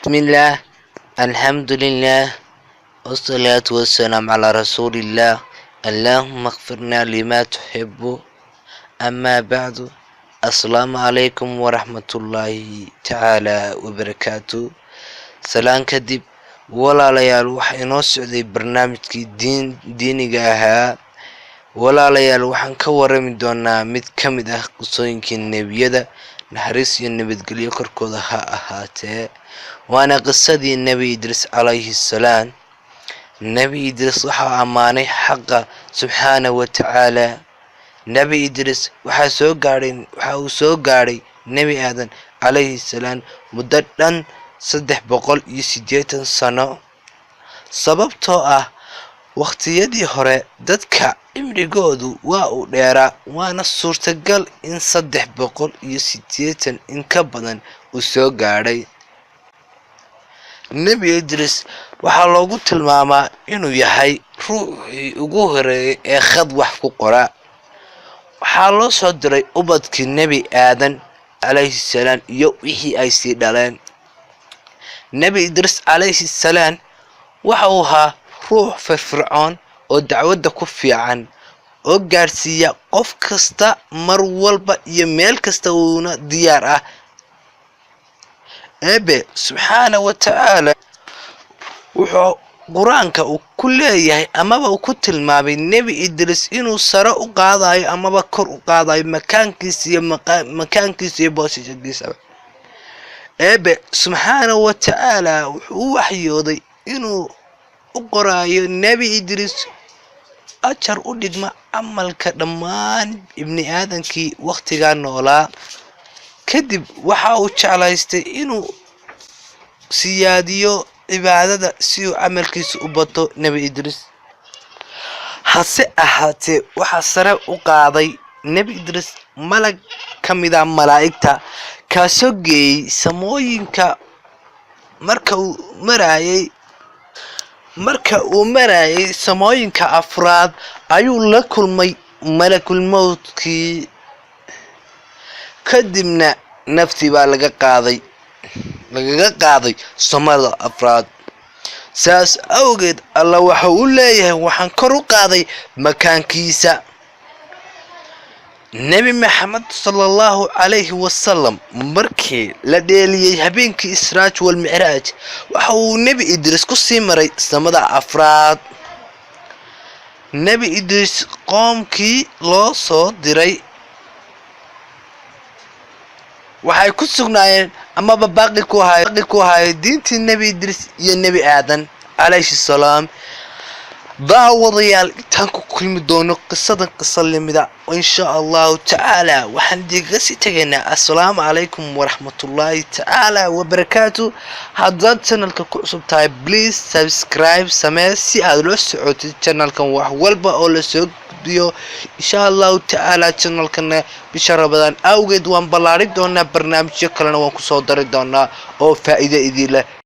بسم الله الحمد لله والصلاة والسلام على رسول الله. اللهم اغفرنا لما تحب. أما بعد، السلام عليكم ورحمة الله تعالى وبركاته. سلام كدب ولا ليال وحي نوسعدي برنامجكي دينيga ahaa. walaalayaal waxaan ka warami doonaa mid ka mid ah qisooyinkii nebiyada, naxariis iyo nabadgelyo korkooda ha ahaatee. waana qisadii nebi idris calayhi salaam. nebi idris waxaa ammaanay xaqa subxaana wa tacaala. nebi idris waxa uu soo gaadhay nebi aadan calayhi salaam muddo dhan 380 sano. sababtoo ah waqtiyadii hore dadka cimrigoodu waa uu dheeraa, waana suurtagal in 380 in ka badan uu soo gaadhay. nebi idris waxaa loogu tilmaamaa inuu yahay ruuxii ugu horeeyay ee khad wax ku qora. waxaa loo soo diray ubadkii nebi aadan calayhi salaam iyo wixii ay sii dhaleen. nebi idris calayhi salaam waxa uu ahaa ruux firfircoon oo dacwadda ku fiican, oo gaarsiiya qof kasta mar walba iyo meel kasta uuna diyaar ah. eebe subxaana wa tacaala wuxuu qur-aanka uu ku leeyahay amaba uu ku tilmaamay nebi idris inuu sare u qaadayo amaba kor u qaadayo makaankiisa iyo boosashiisa. eebe subxaana wa tacaala wuxuu u waxyooday inuu u qoraayo nebi idris ajar u dhigma camalka dhammaan ibni aadankii waqtigaa noolaa. kadib waxa uu jeclaystay inuu siyaadiyo cibaadada si uu camalkiisa u bato. nebi idris hase ahaatee waxaa sare u qaaday nebi idris malag ka mid ah malaa'igta, kaasoo geeyey samooyinka. marka uu marayay samooyinka afraad ayuu la kulmay malakul mawtkii. kadibna naftii baa lagaga qaaday samada afraad. saas awgeed alla waxa uu leeyahay waxaan kor u qaaday makaankiisa. nebi maxamed sallallahu calayhi wasallam markii la dheeliyey habeenkii israaj wal micraaj waxa uu nebi idris ku sii maray samada afraad. nebi idris qoomkii loo soo diray waxay ku sugnaayeen amaba baaqi ku ahaayeen diintii nebi idris iyo nebi aadan calayhi salaam. daawadayaal intaan ku kulmi doono qisadan qisa lamida insha allahu tacaala waxaan idiga sii tegaynaa. assalaamu calaykum waraxmatullaahi tacaala wabarakaatu. haddaad channelka ku cusub tahay please subscribe samee si aad loo socotid channelkan wax walba oo la soo gudbiyo insha allahu tacaala. channelkana bisha Ramadaan awgeed waan ballaarin doonaa, barnaamijyo kalena waan ku soo dari doonaa oo faa'iido idin leh.